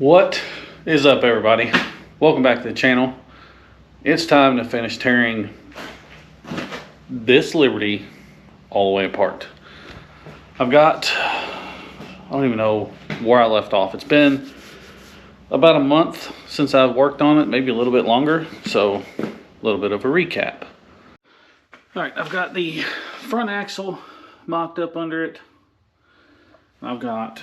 What is up, everybody? Welcome back to the channel. It's time to finish tearing this Liberty all the way apart. I don't even know where I left off. It's been about a month since I've worked on it, maybe a little bit longer, so a little bit of a recap. All right, I've got the front axle mocked up under it. I've got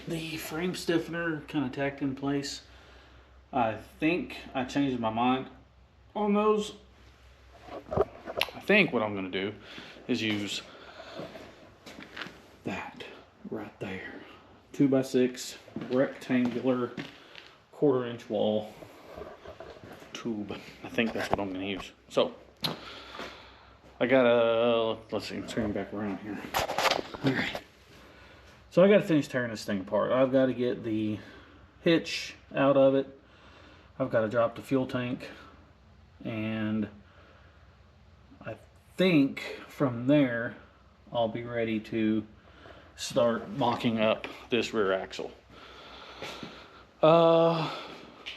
the frame stiffener kind of tacked in place. I think I changed my mind on those. I think what I'm going to do is use that right there. 2x6 rectangular 1/4 inch wall tube. I think that's what I'm going to use. So I got let's see, turn back around here. All right. So I got to finish tearing this thing apart. I've got to get the hitch out of it. I've got to drop the fuel tank, and I think from there I'll be ready to start mocking up this rear axle. I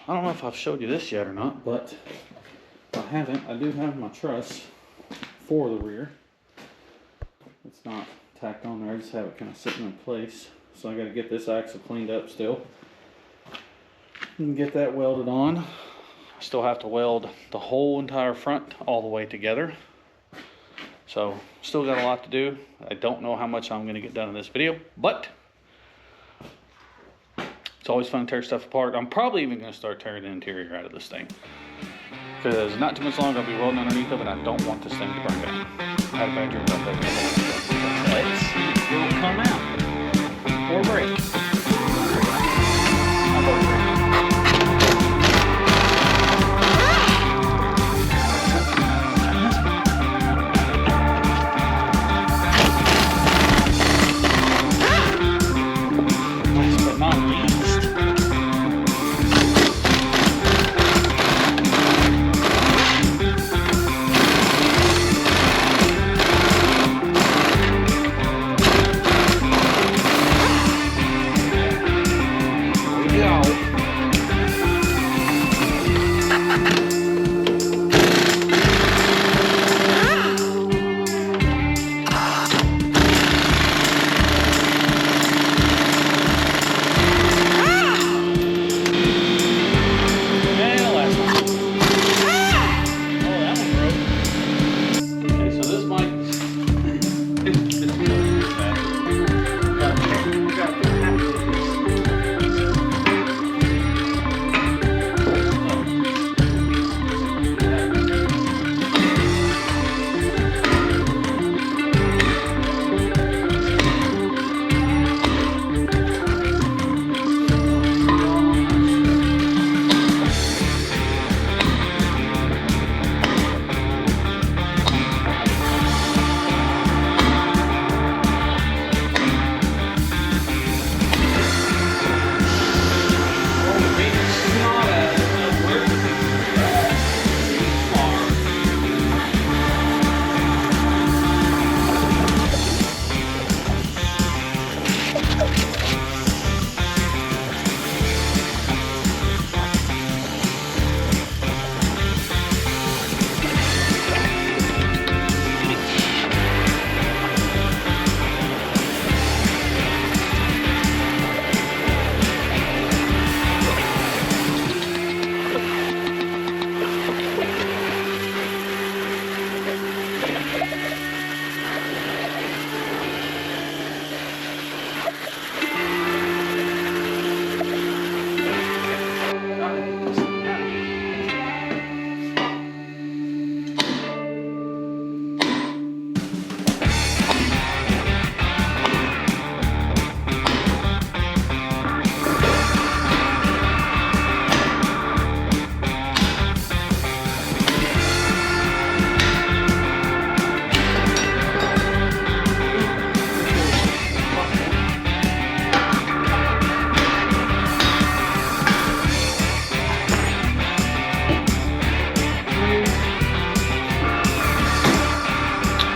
don't know if I've showed you this yet or not, but if I haven't, I do have my truss for the rear. It's not tacked on there, I just have it kind of sitting in place. So I got to get this axle cleaned up still and get that welded on. I still have to weld the whole entire front all the way together. So still got a lot to do. I don't know how much I'm going to get done in this video, but it's always fun to tear stuff apart. I'm probably even going to start tearing the interior out of this thing, because not too much longer I'll be welding underneath of it, and I don't want this thing to burn down. I had a bad dream about that. Let's see if it'll come out or break. I'm going to break. Last but not least,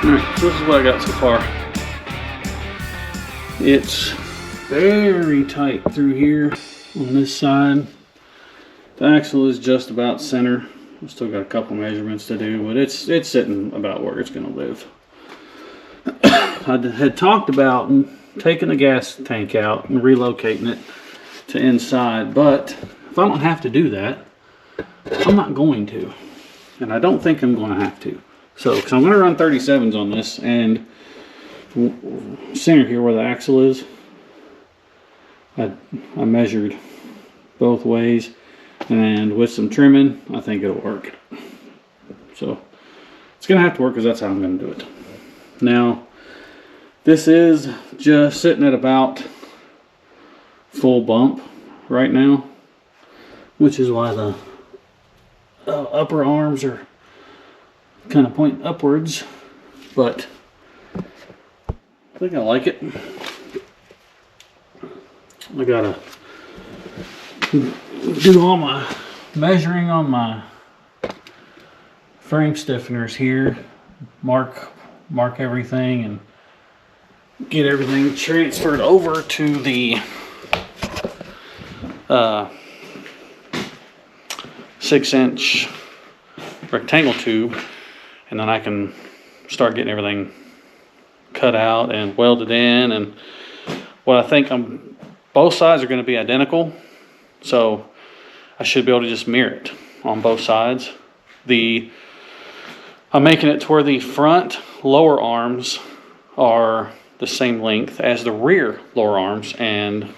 Alright, so this is what I got so far. It's very tight through here on this side. The axle is just about center. I've still got a couple measurements to do, but it's sitting about where it's going to live. I had talked about taking the gas tank out and relocating it to inside, but if I don't have to do that, I'm not going to. And I don't think I'm going to have to. So, because I'm going to run 37s on this, and center here where the axle is, I measured both ways, and with some trimming, I think it'll work. So, it's going to have to work because that's how I'm going to do it. Now, this is just sitting at about full bump right now, which is why the upper arms are kind of pointing upwards, but I think I like it. I gotta do all my measuring on my frame stiffeners here, mark everything, and get everything transferred over to the 6-inch rectangle tube, and then I can start getting everything cut out and welded in. And what I think both sides are going to be identical, so I should be able to just mirror it on both sides. I'm making it to where the front lower arms are the same length as the rear lower arms, and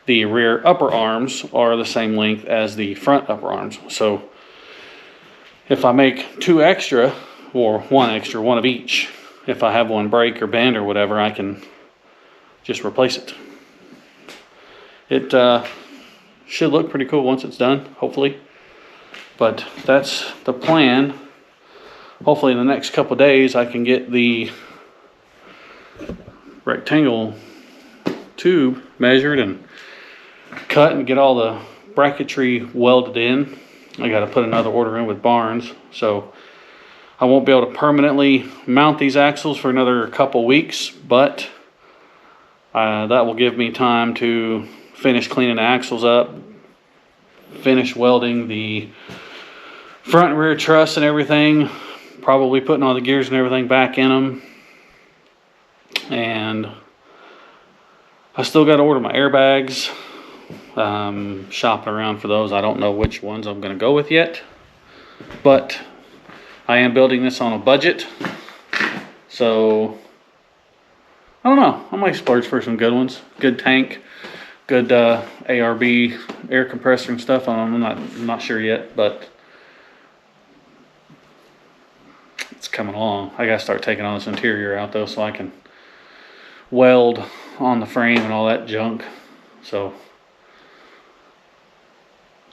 the rear upper arms are the same length as the front upper arms. So if I make two extra, or one extra, one of each, if I have one break or bend or whatever, I can just replace it. It should look pretty cool once it's done, hopefully. But that's the plan. Hopefully in the next couple days I can get the rectangle tube measured and cut and get all the bracketry welded in. I got to put another order in with Barnes, so I won't be able to permanently mount these axles for another couple weeks, but that will give me time to finish cleaning the axles up, finish welding the front and rear truss and everything, probably putting all the gears and everything back in them. And I still got to order my airbags. Shopping around for those. I don't know which ones I'm going to go with yet, but I am building this on a budget, so I don't know. I might splurge for some good ones. Good tank, good ARB air compressor and stuff. I'm not sure yet, but it's coming along. I got to start taking all this interior out though, so I can weld on the frame and all that junk. So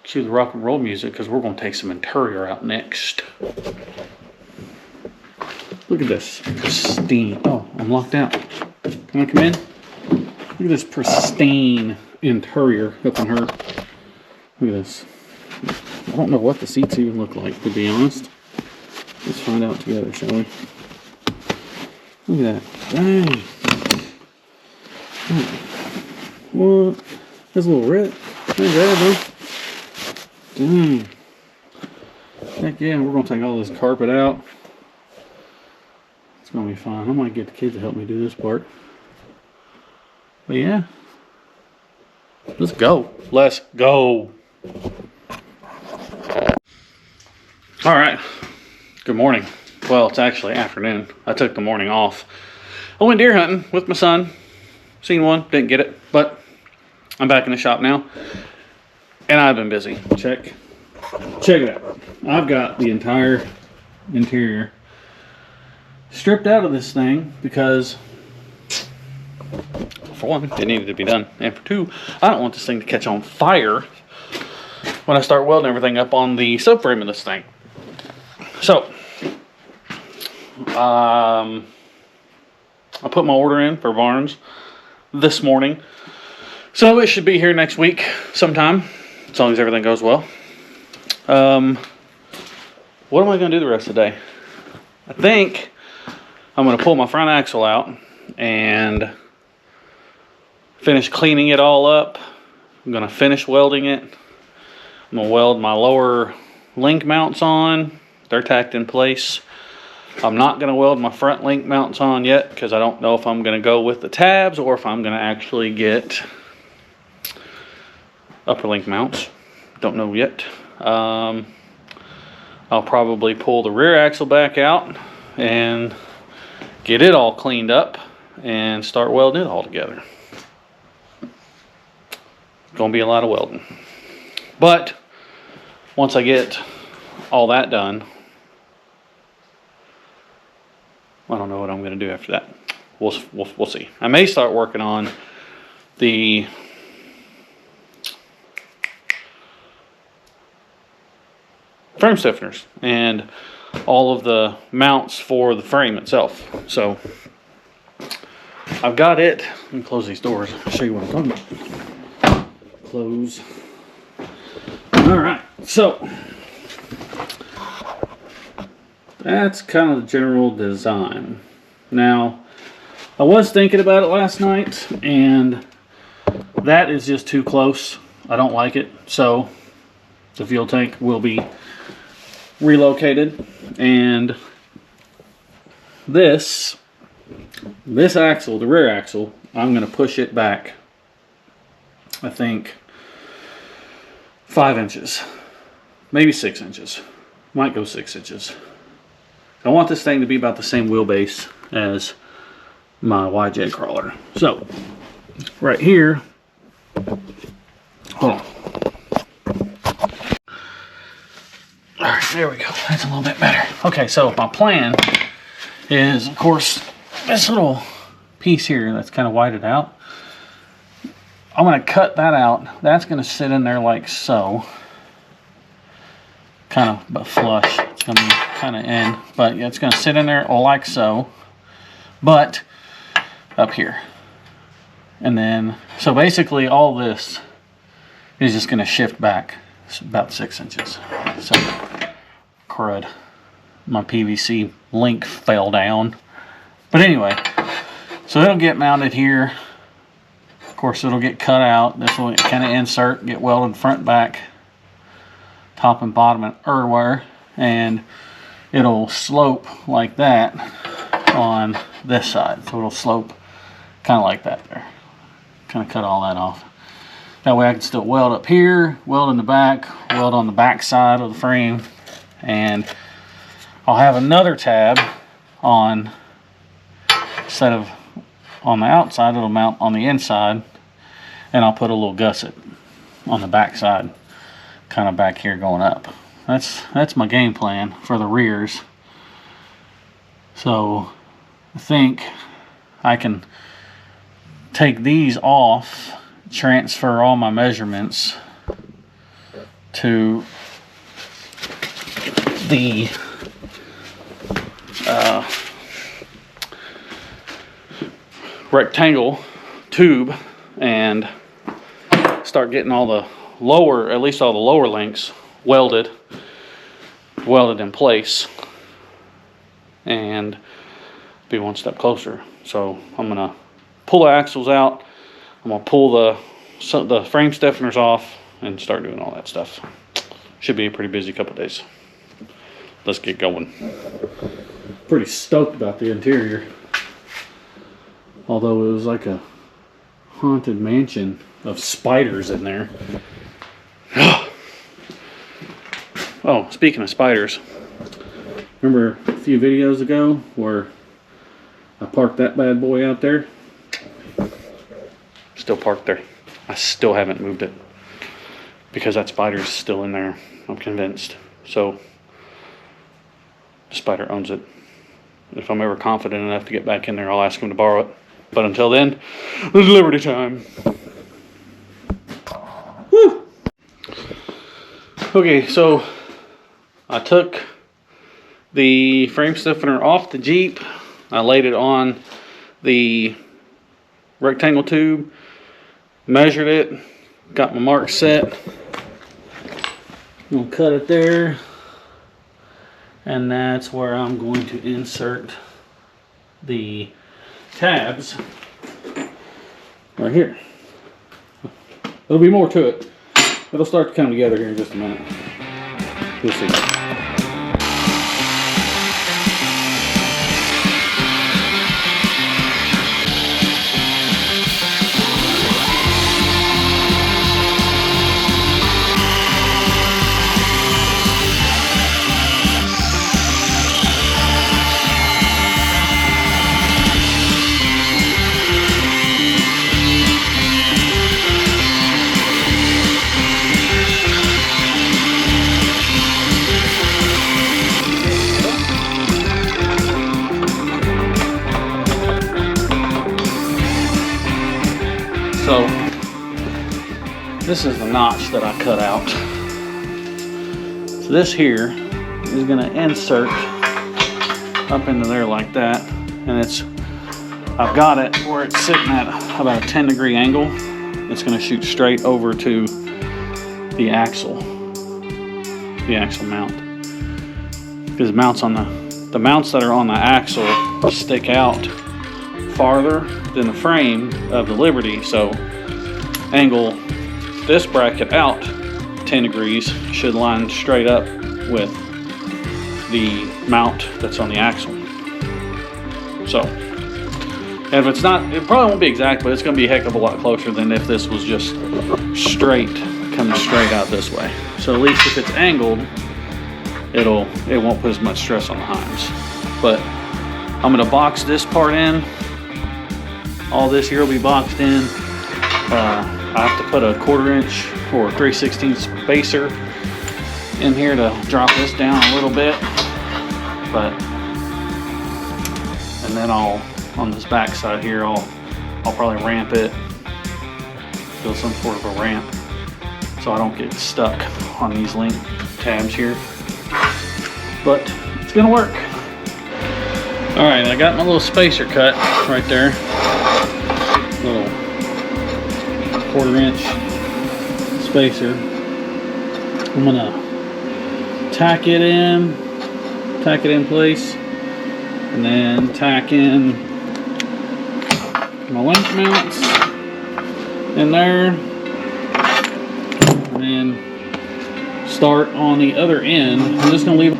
cue the rock and roll music, because we're going to take some interior out next. Look at this pristine. Oh, I'm locked out. Can I come in? Look at this pristine interior up in her. Look at this. I don't know what the seats even look like, to be honest. Let's find out together, shall we? Look at that. Dang. What? That's a little red. Not bad, though. Dang. Heck yeah, we're going to take all this carpet out. It's going to be fun. I might get the kids to help me do this part. But yeah. Let's go. Let's go. Alright. Good morning. Well, it's actually afternoon. I took the morning off. I went deer hunting with my son. Seen one. Didn't get it. But I'm back in the shop now. And I've been busy. Check it out. I've got the entire interior stripped out of this thing because, for one, it needed to be done. And for two, I don't want this thing to catch on fire when I start welding everything up on the subframe of this thing. So, I put my order in for Barnes this morning. So it should be here next week sometime, as long as everything goes well. What am I going to do the rest of the day? I think I'm going to pull my front axle out and finish cleaning it all up. I'm gonna finish welding it. I'm gonna weld my lower link mounts on. They're tacked in place. I'm not gonna weld my front link mounts on yet because I don't know if I'm gonna go with the tabs or if I'm gonna actually get upper link mounts. Don't know yet. I'll probably pull the rear axle back out and get it all cleaned up and start welding it all together. It's gonna be a lot of welding. But once I get all that done, I don't know what I'm gonna do after that. We'll see. I may start working on the frame stiffeners and all of the mounts for the frame itself. So I've got it. Let me close these doors. I'll show you what I'm talking about. Close. All right. So that's kind of the general design. Now, I was thinking about it last night, and that is just too close. I don't like it. So the fuel tank will be relocated, and this axle, the rear axle, I'm going to push it back, I think 5 inches, maybe 6 inches, might go 6 inches. I want this thing to be about the same wheelbase as my YJ crawler. So right here, hold on. Alright, there we go. That's a little bit better. Okay, so my plan is, of course, this little piece here that's kind of whited out, I'm going to cut that out. That's going to sit in there like so. Kind of but flush. It's going to be kind of in. But yeah, it's going to sit in there like so. But up here. And then, so basically all this is just going to shift back. It's about 6 inches. So, crud. My PVC link fell down. But anyway, so it'll get mounted here. Of course, it'll get cut out. This will kind of insert, get welded front, back, top and bottom, and everywhere. And it'll slope like that on this side. So it'll slope kind of like that there. Kind of cut all that off. That way I can still weld up here, weld in the back, weld on the back side of the frame, and I'll have another tab on, instead of on the outside, it'll mount on the inside, and I'll put a little gusset on the back side, kind of back here going up. That's my game plan for the rears. So I think I can take these off, transfer all my measurements to the rectangle tube and start getting all the lower, at least all the lower links welded in place and be one step closer. So I'm gonna pull the axles out, I'm gonna pull the frame stiffeners off and start doing all that stuff. Should be a pretty busy couple of days. Let's get going. Pretty stoked about the interior. Although it was like a haunted mansion of spiders in there. Oh, speaking of spiders, remember a few videos ago where I parked that bad boy out there? Still parked there. I still haven't moved it because that spider's still in there, I'm convinced. So the spider owns it. If I'm ever confident enough to get back in there, I'll ask him to borrow it. But until then, there's Liberty time. Woo! Okay, so I took the frame stiffener off the Jeep. I laid it on the rectangle tube, measured it, got my mark set. I'm gonna cut it there, and that's where I'm going to insert the tabs right here. There'll be more to it. It'll start to come together here in just a minute. You'll see. So this is the notch that I cut out. So this here is going to insert up into there like that, and I've got it where it's sitting at about a 10-degree angle. It's going to shoot straight over to the axle mount, because the mounts that are on the axle stick out farther than the frame of the Liberty, so angle this bracket out 10 degrees should line straight up with the mount that's on the axle. So, and if it's not, it probably won't be exact, but it's going to be a heck of a lot closer than if this was just coming straight out this way. So at least if it's angled, it won't put as much stress on the Heims. But I'm going to box this part in. All this here will be boxed in. I have to put a 1/4 inch or 3/16 spacer in here to drop this down a little bit. And then on this back side here, I'll probably ramp it, build some sort of a ramp so I don't get stuck on these link tabs here. But it's gonna work. All right, I got my little spacer cut right there. Little 1/4 inch spacer. I'm gonna tack it in place, and then tack in my link mounts in there, and then start on the other end. I'm just gonna leave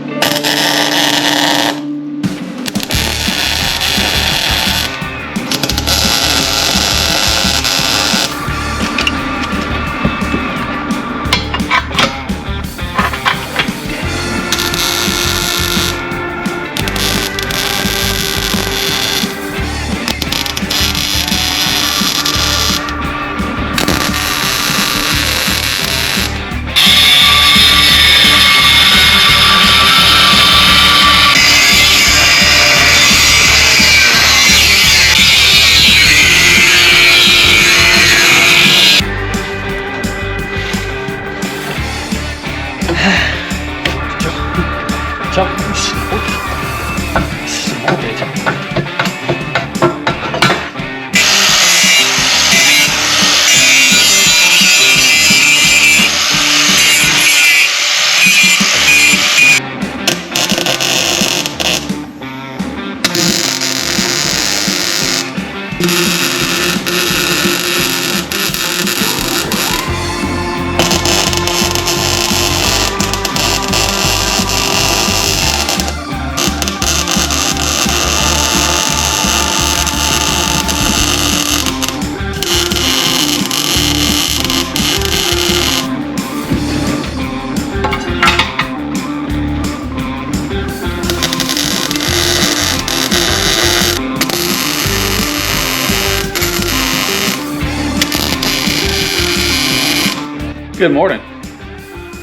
Good morning.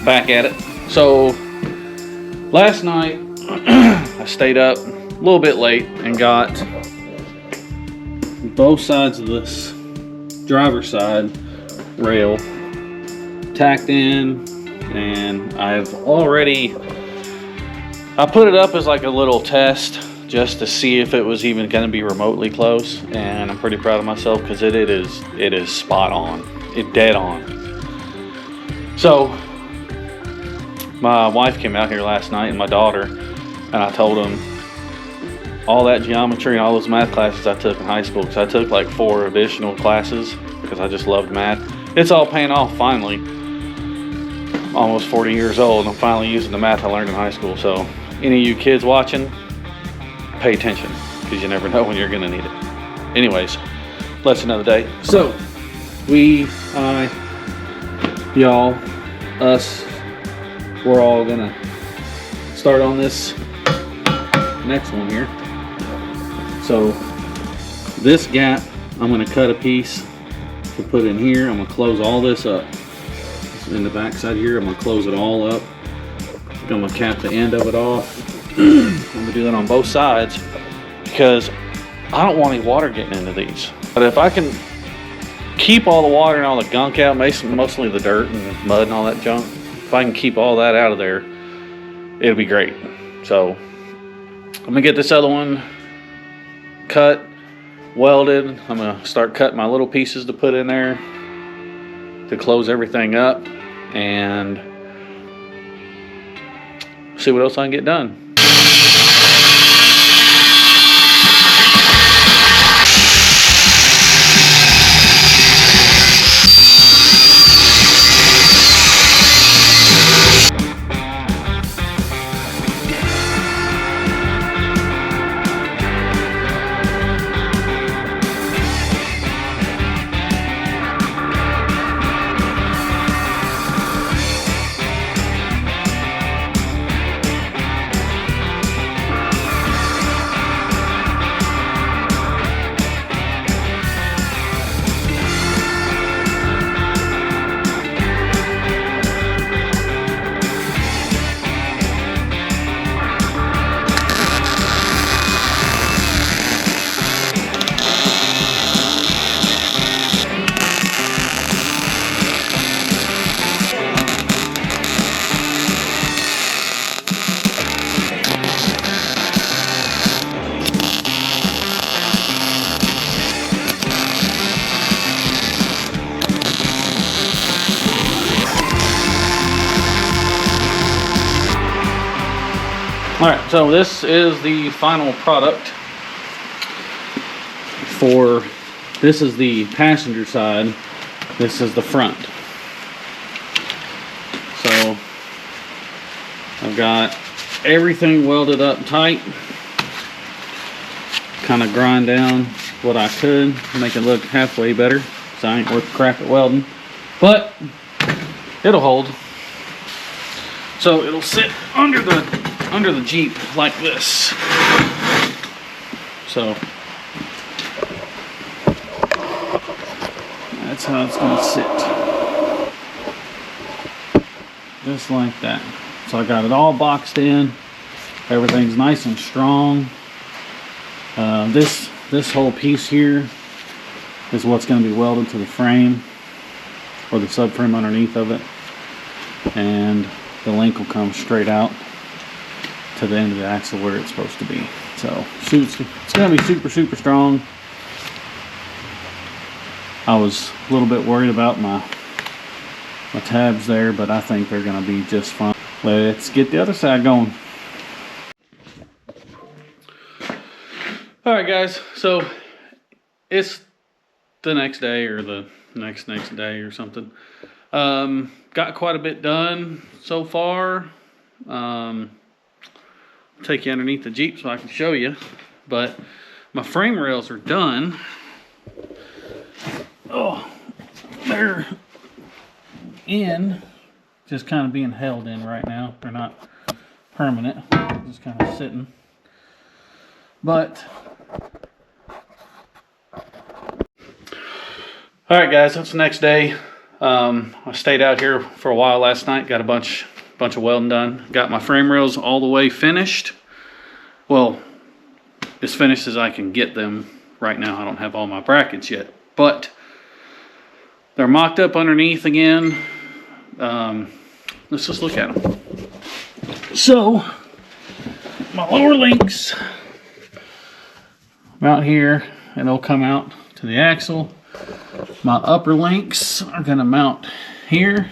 Back at it. So last night I stayed up a little bit late and got both sides of this driver's side rail tacked in, and I put it up as like a little test just to see if it was even going to be remotely close, and I'm pretty proud of myself because it is spot on. It dead on. So my wife came out here last night and my daughter, and I told them all that geometry and all those math classes I took in high school, because I took like 4 additional classes because I just loved math. it's all paying off finally. Almost 40 years old, and I'm finally using the math I learned in high school. So any of you kids watching, pay attention, because you never know when you're gonna need it. Anyways, that's another day. So we, y'all, us, we're all gonna start on this next one here. So this gap, I'm gonna cut a piece to put in here. I'm gonna close all this up. In the back side here, I'm gonna close it all up. I'm gonna cap the end of it off. I'm gonna do that on both sides because I don't want any water getting into these. But if I can keep all the water and all the gunk out, mostly the dirt and mud and all that junk, if I can keep all that out of there, it'll be great. So I'm gonna get this other one cut, welded. I'm gonna start cutting my little pieces to put in there to close everything up and see what else I can get done. Alright, so this is the final product for, this is the passenger side, this is the front. So I've got everything welded up tight, kind of grind down what I could, make it look halfway better, so I ain't worth the crap at welding, but it'll hold. So it'll sit under the Jeep like this. So that's how it's going to sit. Just like that. So I got it all boxed in. Everything's nice and strong. This whole piece here is what's going to be welded to the frame or the subframe underneath of it. And the link will come straight out to the end of the axle where it's supposed to be. So it's going to be super, super strong. I was a little bit worried about my tabs there, but I think they're going to be just fine. Let's get the other side going. Alright guys, so it's the next day or the next day or something. Got quite a bit done so far. Take you underneath the Jeep so I can show you, but my frame rails are done. Oh, they're in, just kind of being held in right now. They're not permanent, just kind of sitting. But all right guys, that's the next day. I stayed out here for a while last night, got a bunch of welding done. Got my frame rails all the way finished. Well, as finished as I can get them right now. I don't have all my brackets yet, but they're mocked up underneath again. Let's just look at them. So my lower links out here, and they'll come out to the axle. My upper links are going to mount here.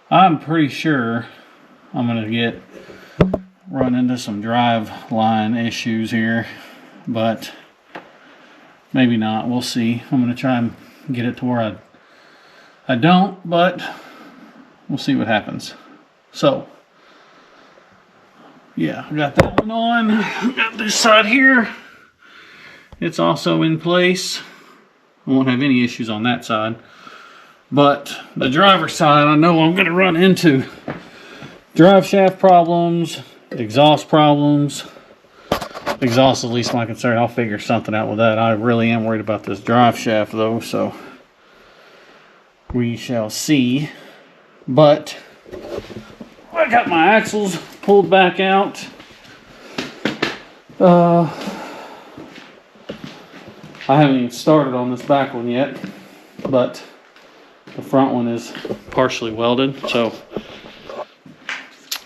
I'm pretty sure I'm going to run into some drive line issues here, but Maybe not. We'll see. I'm going to try and get it to where I don't, but we'll see what happens. So, yeah, I got that one on. Got this side here. It's also in place. I won't have any issues on that side. But the driver's side, I know I'm going to run into drive shaft problems, exhaust problems. Exhaust is at least my concern. I'll figure something out with that. I really am worried about this drive shaft though, so we shall see. But I got my axles pulled back out. I haven't even started on this back one yet, but the front one is partially welded, so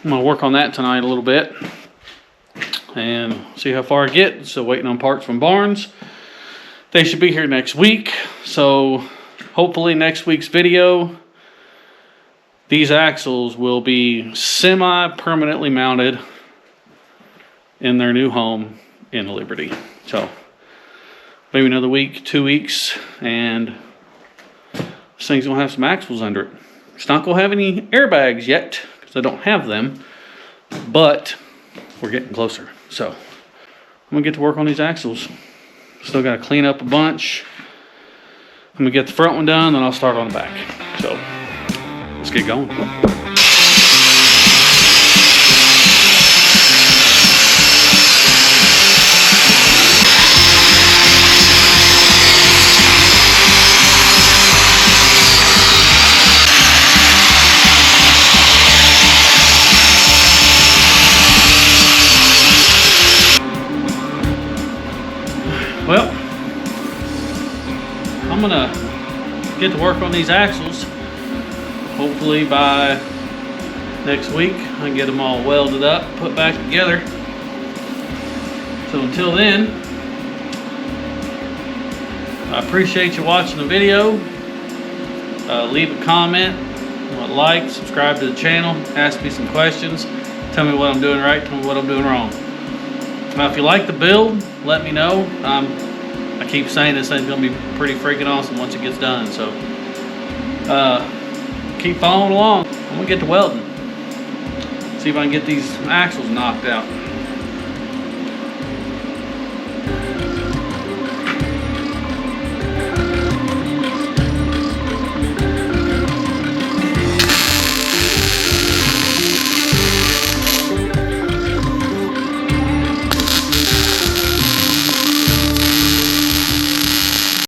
I'm gonna work on that tonight a little bit and see how far I get. So waiting on parts from Barnes. They should be here next week, so hopefully next week's video, these axles will be semi-permanently mounted in their new home in Liberty. So maybe another week, 2 weeks, and this thing's gonna have some axles under it. It's not gonna have any airbags yet because I don't have them, but we're getting closer. So I'm gonna get to work on these axles. Still gotta clean up a bunch. I'm gonna get the front one done, then I'll start on the back. So let's get going. Well, I'm gonna get to work on these axles. Hopefully by next week I can get them all welded up, put back together. So until then, I appreciate you watching the video. Leave a comment, like, subscribe to the channel, ask me some questions, tell me what I'm doing right, tell me what I'm doing wrong. Now, if you like the build, let me know. I keep saying this thing's gonna be pretty freaking awesome once it gets done. So, keep following along. I'm gonna get to welding. See if I can get these axles knocked out.